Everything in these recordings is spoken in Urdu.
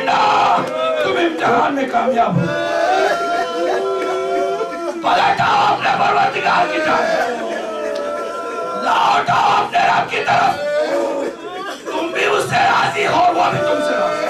زندہ تم امتحان میں کامیاب ہو پلٹاؤ اپنے پروردگار کی طرف لوٹاؤ اپنے رب کی طرف تم بھی اس سے راضی ہو وہ بھی تم سے راضی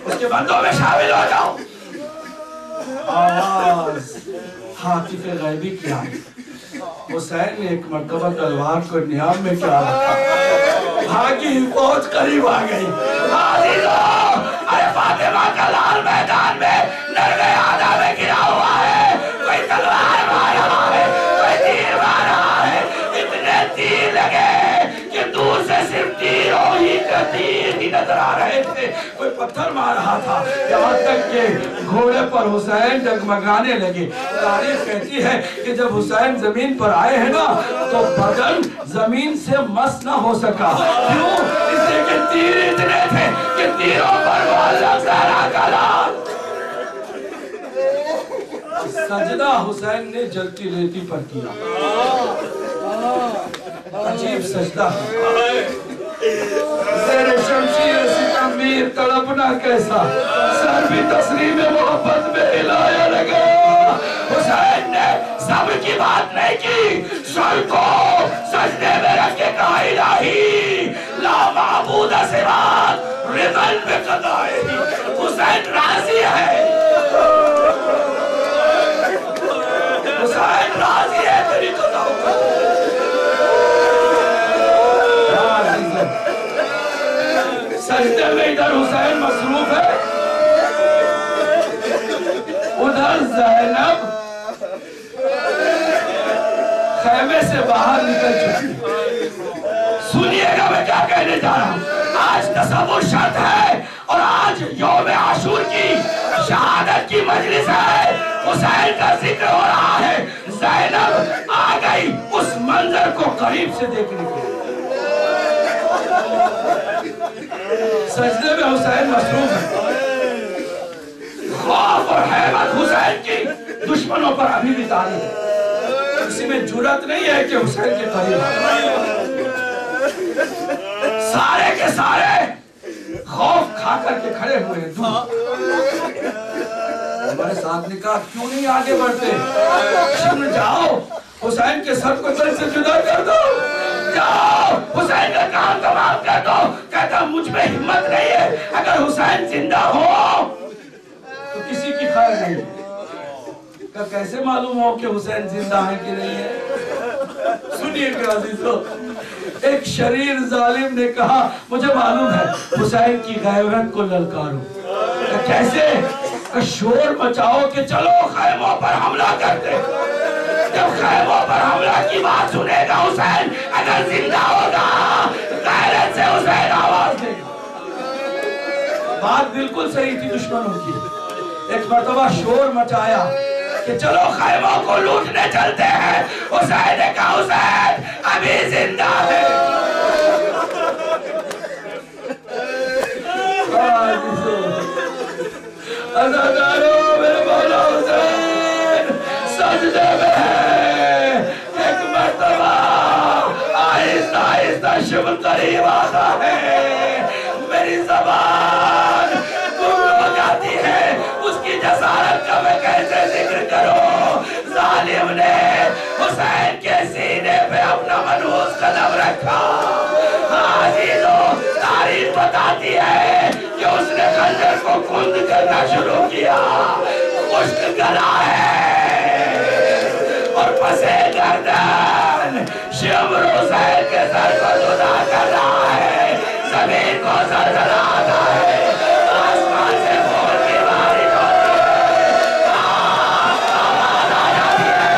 اس کے بندوں میں شامل ہو جاؤ آواز حاطف غیبی کیا حسین نے ایک مرتبہ تلوار کو نیام میں کیا رکھا بھاگی فوج قریب آ گئی عزیزو ارے فاطمہ کا لال میدان میں نرگے آدھا میں گرا ہوا ہے کوئی تلوار مار رہا ہے کوئی تیر مار رہا ہے اتنے تیر لگے کہ دور سے صرف تیروں ہی کا تیر ہی نظر آ رہے تھے کوئی پتھر مار رہا تھا یہاں تک کہ گھوڑے پر حسین جگمگانے لگے تاریخ کہتی ہے کہ جب حسین زمین پر آئے ہیں نا تو بدن زمین سے مس نہ ہو سکا کیوں؟ اس لیے کہ تیر اتنے تھے کہ تیروں پر معلق زہرا کا لال سجدہ حسین نے جلتی ریتی پر کیا عجیب سجدہ زیر شمشیر ستمبیر تڑپنا کیسا سر بھی تسلیم محبت میں ہلایا لگا حسین نے صبر کی بات نہیں کی سر کو سجدے میں رکھ کے کہا الہی لا معبود سواک رضن بقضائے حسین راضی ہے حسین راضی ہے تیری قضاؤں کا سجدے میں ادھر حسین مصروف ہے ادھر زینب خیمے سے باہر نکل چکی سنیے گا میں کیا کہنے جا رہا ہوں آج تصور شرط ہے اور آج یوم عاشور کی شہادت کی مجلس ہے حسین کا ذکر ہو رہا ہے زینب آ گئی اس منظر کو قریب سے دیکھنے کے لیے سجدے میں حسین مصروف ہے خوف اور حیبت حسین کی دشمنوں پر ابھی بھی طاری ہے کسی میں جرات نہیں ہے کہ حسین کے قریب سارے کے سارے خوف کھا کر کے کھڑے ہوئے ہیں ہمارے ساتھ نے کہا کیوں نہیں آگے بڑھتے شمن جاؤ حسین کے سر کو سر سے جدا کر دو جاؤ حسین کا کام تمام کر دو کہتا مجھ میں ہمت نہیں ہے اگر حسین زندہ ہو تو کسی کی خیر نہیں ہے کیسے معلوم ہو کہ حسین زندہ ہے کہ نہیں ہے سنیے کہ عزیزو ایک شریر ظالم نے کہا مجھے معلوم ہے حسین کی غیبت کو للکارو کیسے شور مچاؤ کہ چلو خیموں پر حملہ کرتے جب خیموں پر حملہ کی بات سنے گا حسین اگر زندہ ہوگا غیرت سے حسین آواز دے گا بات بالکل صحیح تھی دشمنوں کی ایک مرتبہ شور مچایا کہ چلو خیموں کو لوٹنے چلتے ہیں حسین نے کہا حسین ابھی زندہ ہے عزاداروں میرے مولا حسین سجدے میں ہے ایک مرتبہ آہستہ آہستہ شب قریب آتا ہے میری زبان گم ہو جاتی ہے اس کی جسارت کا میں کیسے ذکر کروں ظالم نے حسین کے سینے پہ اپنا منحوس قدم رکھا عزیزو تاریخ بتاتی ہے کہ اس نے خنجر کو کند کرنا شروع کیا خشک گلا ہے اور پسے گردن شمر حسین کے سر کو جدا کر رہا ہے زمین کو زلزلہ آتا ہے آسمان سے پھول کی بارش ہوتی ہے آواز آ جاتی ہے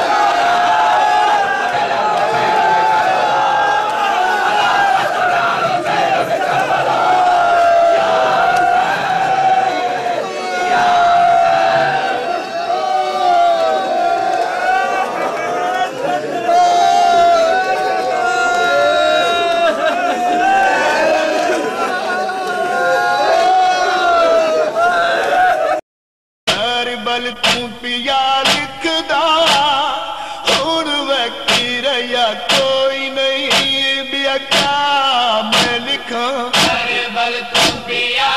کربل تم پیا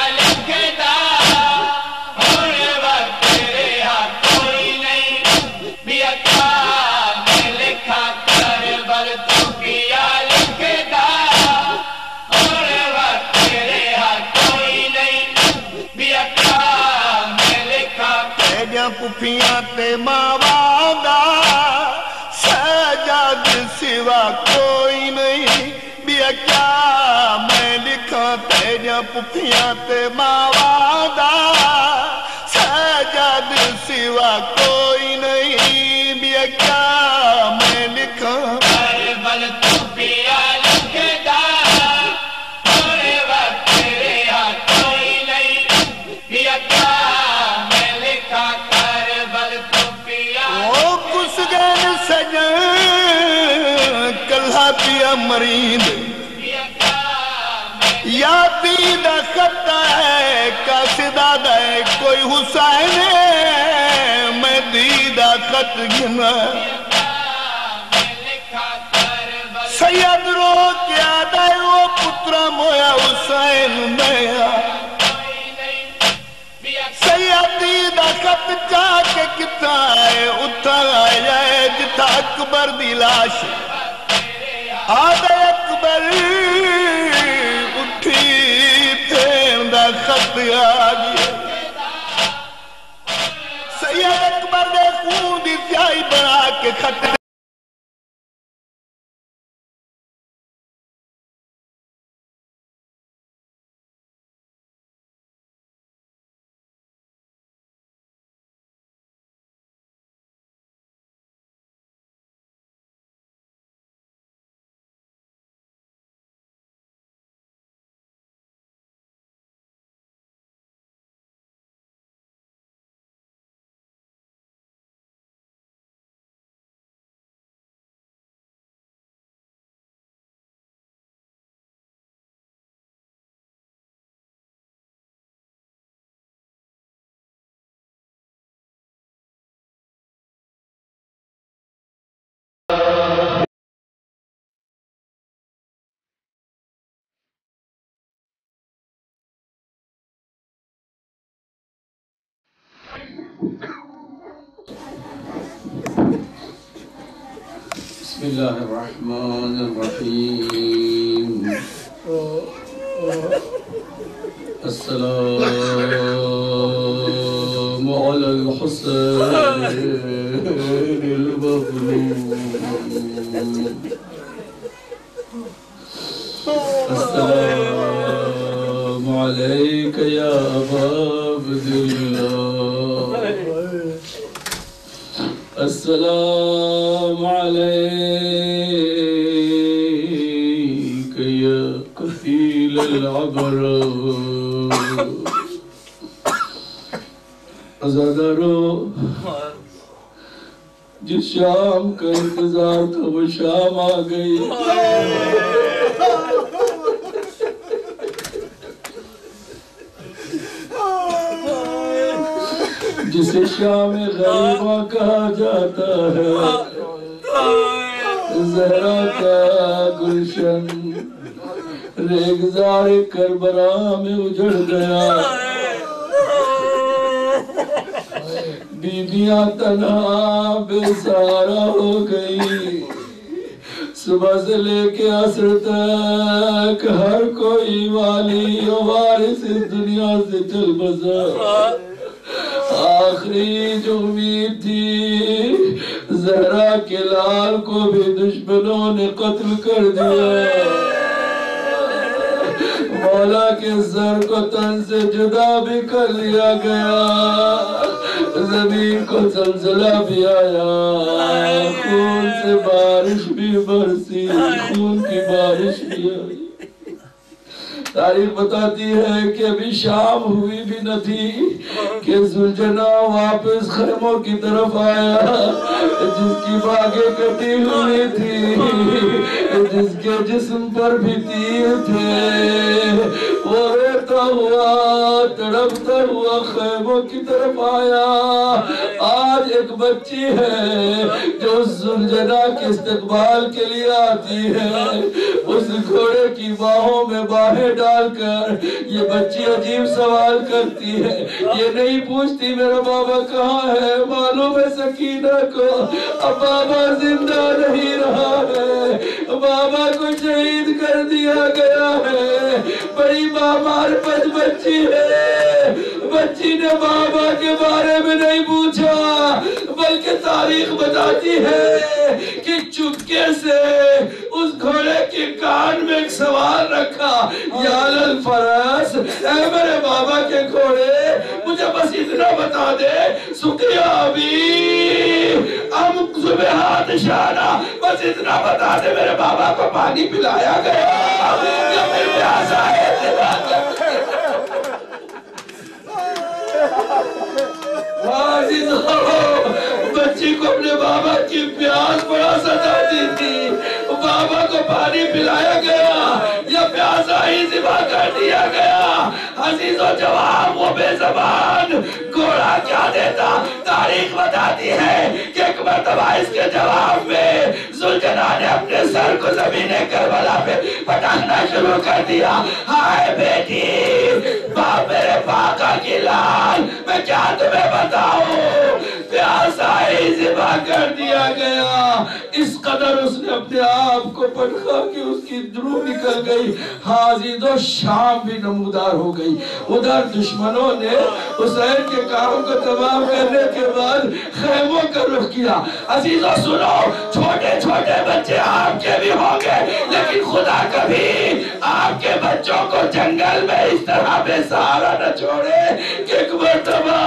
سجاد سوا کوئی نہیں بیا کیا میں لکھاں تیجا پپیاں تے ماوادا سجاد سوا کوئی نہیں بیا کیا میں لکھاں کربل تو پیا لکھے دا تھوڑے وقت تیرے ہاتھ کوئی نہیں بیا کیا میں لکھا کربل تو پیا وہ کس گین سجن کلھا پیا مرید یا پیدا خطہ ہے کاسدہ دے کوئی حسین میں دیدہ خط گنا سید رو کیا دائے وہ پترہ مویا حسین میں سید دیدہ خط جا کے کتا ہے اتھا آئے جتا اکبر دی لاش آدھے اکبر اٹھی پھیندہ خط آگیا سید اکبر نے خون دی سیاہی بنا کے خط بسم اللہ الرحمن الرحیم السلام علی الحسین المظلوم السلام علیک یا ابا عبداللہ السلام علیک یا کفیل العبر عزادارو جس شام کا انتظار تھا وہ شام آ گئی جسے شام غریبہ کہا جاتا ہے زہرا کا گلشن ریگزار کربلا میں اجڑ گیا بیویاں تنہا بے سہارا ہو گئی صبح سے لے کے عصر تک ہر کوئی والی و وارث اس دنیا سے چل بسا آخری جو امید تھی زہرا کے لال کو بھی دشمنوں نے قتل کر دیا مولا کے سر کو تن سے جدا بھی کر لیا گیا زمین کو زلزلہ بھی آیا خون سے بارش بھی برسی خون کی بارش بھی آئی تاریخ بتاتی ہے کہ ابھی شام ہوئی بھی نہ تھی کہ ذوالجناح واپس خیموں کی طرف آیا جس کی باغیں کٹی ہوئی تھی جس کے جسم پر بھی تیر تھے وہ روتا ہوا تڑپتا ہوا خیموں کی طرف آیا آج ایک بچی ہے جو اس ذوالجناح کے استقبال کے لیے آتی ہے اس گھوڑے کی باہوں میں باہیں ڈال کر یہ بچی عجیب سوال کرتی ہے یہ نہیں پوچھتی میرا بابا کہاں ہے معلوم ہے سکینہ کو اب بابا زندہ نہیں رہا ہے بابا کو شہید کر دیا دیا گیا ہے. بڑی معرفت بچی ہے. بچی نے بابا کے بارے میں نہیں پوچھا بلکہ تاریخ بتاتی ہے کہ چپکے سے اس گھوڑے کے کان میں ایک سوال رکھا, یا للفرس, اے میرے بابا کے گھوڑے مجھے بس اتنا بتا دے, سقیا ابھی ام صبحات شانہ, بس اتنا بتا دے میرے بابا کو پانی پلایا گیا یا پھر پیاسا ہے. بچی کو اپنے بابا کی پیاس بڑا ستاتی تھی. بابا کو پانی پلایا گیا یا پیاسا ہی ذبح کر دیا گیا. عزیزو جواب وہ بے زبان گھوڑا کیا دیتا؟ تاریخ بتاتی ہے کہ ایک مرتبہ اس کے جواب میں ذوالجلال نے اپنے سر کو زمین کربلا پہ پٹکنا شروع کر دیا. ہائے بیٹی, باپ میرے پاقا کی لال, میں کیا تمہیں بتاؤں, پیاسا ہی ذبح کر دیا گیا. اس قدر اس نے اپنے آپ کو پٹکا کہ اس کی درو نکل گئی. حاضر شام بھی نمودار ہو گئی. ادھر دشمنوں نے حسین کے کام کو تمام کرنے کے بعد خیموں کا رخ کیا. عزیزو سنو, چھوٹے چھوٹے بچے آپ کے بھی ہوں گے, لیکن خدا کبھی آپ کے بچوں کو جنگل میں اس طرح بے سہارا نہ چھوڑے کہ ایک مرتبہ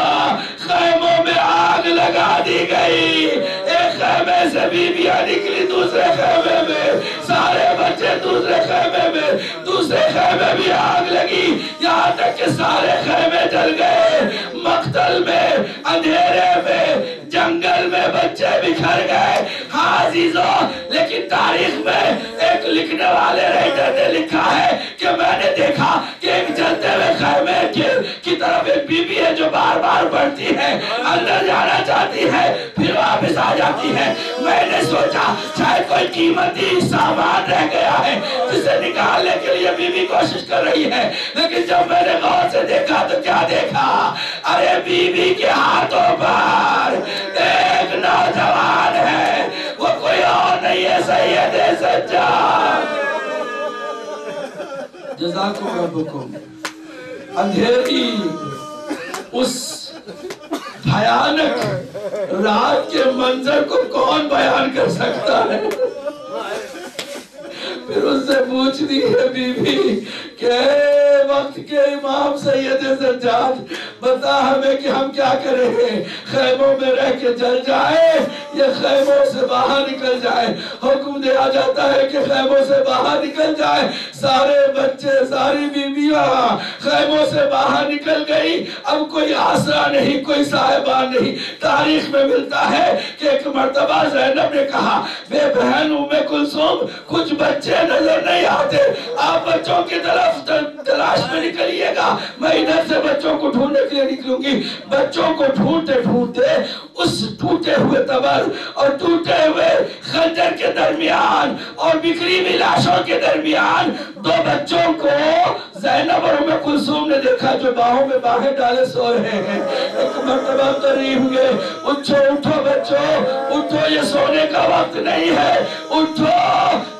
خیموں میں آگ لگا دی گئی. ایک خیمے سے بیویاں نکلی دوسرے خیمے میں, سارے بچے دوسرے خیمے میں, دوسرے خیمے بھی آگ لگی, یہاں تک کہ سارے خیمے جل گئے. مقتل میں, اندھیرے میں, جنگل میں بچے بکھر گئے. ہاں عزیزو, لیکن تاریخ میں ایک لکھنے والے رائٹر نے لکھا ہے کہ میں نے دیکھا کہ ایک جلتے ہوئے خیمے کی طرف ایک بی بی ہے جو بار بار بڑھتی ہے, اندر جانا چاہتی ہے پھر واپس آ جاتی ہے. میں نے سوچا شاید کوئی قیمتی سامان رہ گیا ہے جسے نکالنے کے لیے بی بی کوشش کر رہی ہے. لیکن جب میں نے غور سے دیکھا تو کیا دیکھا, ارے بی بی کے ہاتھوں پر ایک نوجوان ہے, وہ کوئی اور نہیں ہے, سید سجاد. جزاکم ربکم. اندھیری اس بھیانک رات کے منظر کو کون بیان کر سکتا ہے؟ پھر اس سے پوچھ دی ہے بی بی کہ وقت کے امام سید سجاد, بتا ہمیں کہ ہم کیا کریں گے, خیموں میں رہ کے جل جائے یا خیموں سے باہر نکل جائے. حکم دیا جاتا ہے کہ خیموں سے باہر نکل جائے. سارے بچے, ساری بیویاں خیموں سے باہر نکل گئی. اب کوئی آسرا نہیں, کوئی صاحبان نہیں. تاریخ میں ملتا ہے کہ ایک مرتبہ زینب نے کہا, بے بہن ام کلثوم, کچھ بچے نظر نہیں آتے, آپ بچوں کی طرف تلاش میں نکلیے گا, میں ادھر سے بچوں کو ڈھونڈنے کے لیے نکلوں گی. بچوں کو ڈھونڈتے ڈھونڈتے اس ٹوٹے ہوئے تبر اور ٹوٹے ہوئے خنجر کے درمیان اور بکھری ہوئی لاشوں کے درمیان دو بچوں کو زینب اور ام کلثوم نے دیکھا جو باہوں میں باہیں ڈالے سو رہے ہیں. ایک مرتبہ قریب گئے, اٹھو اٹھو بچوں, اٹھو, یہ سونے کا وقت نہیں ہے, اٹھو,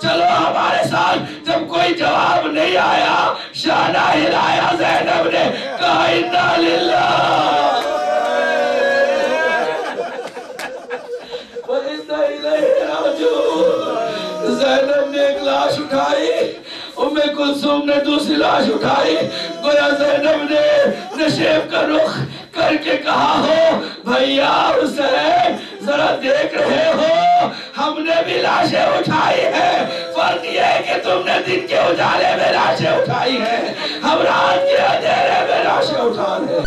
چلو ہمارے ساتھ. جب کوئی جواب نہیں آیا, شانہ ہلایا زینب نے, کہا انا للہ و انا الیہ راجعون. زینب نے ایک لاش اٹھائی, ام کلثوم نے دوسری لاش اٹھائی. گویا زینب نے نشیب کا رخ کر کے کہا, ہو بھیا حسین, ذرا دیکھ رہے ہو ہم نے بھی لاشیں اٹھائی ہیں, فرق یہ ہے کہ تم نے دن کے اجالے میں لاشیں اٹھائی ہیں, ہم رات کے اندھیرے میں لاشیں اٹھا رہے ہیں.